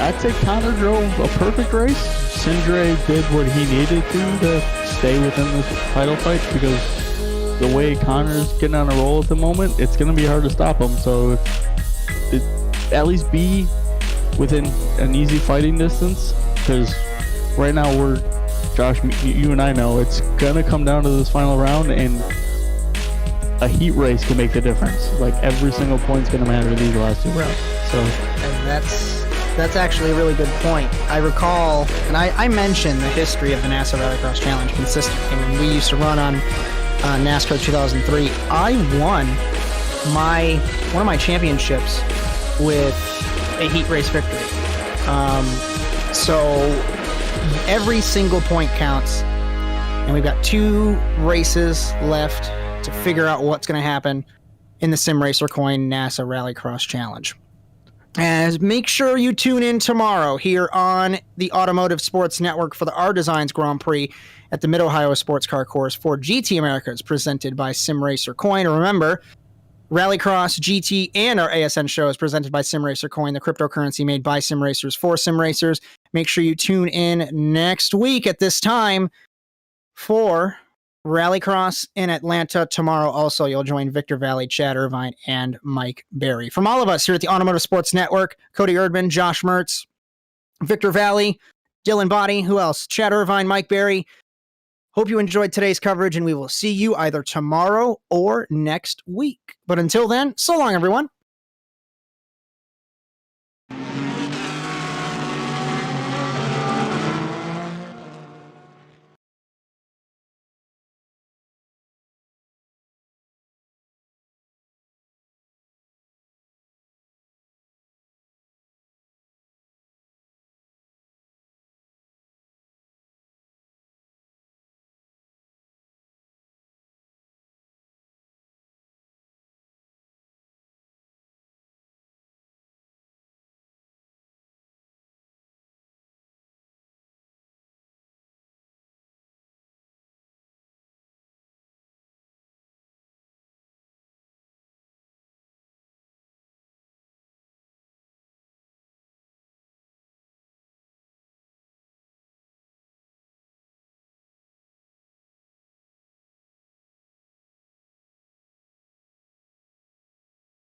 I'd say Connor drove a perfect race. Sindre did what he needed to stay within this title fight, because the way Connor's getting on a roll at the moment, it's going to be hard to stop him. So at least be within an easy fighting distance, because right now Josh, you and I know it's gonna come down to this final round, and a heat race can make the difference. Like, every single point's gonna matter these last 2 rounds. So, and that's actually a really good point. I recall, and I mentioned the history of the NASA Rallycross Challenge consistently. When we used to run on NASCAR 2003, I won one of my championships with a heat race victory. So every single point counts, and we've got 2 races left to figure out what's going to happen in the Simracer Coin NASA Rallycross Challenge. And make sure you tune in tomorrow here on the Automotive Sports Network for the R Designs Grand Prix at the Mid-Ohio Sports Car Course for GT Americas, presented by Simracer Coin. And remember, Rallycross, GT, and our ASN show is presented by Simracer Coin, the cryptocurrency made by Simracers for Simracers. Make sure you tune in next week at this time for Rallycross in Atlanta. Tomorrow also, you'll join Victor Vallee, Chad Irvine, and Mike Berry. From all of us here at the Automotive Sports Network, Cody Erdmann, Josh Mertz, Victor Vallee, Dylan Body, who else? Chad Irvine, Mike Berry. Hope you enjoyed today's coverage, and we will see you either tomorrow or next week. But until then, so long, everyone.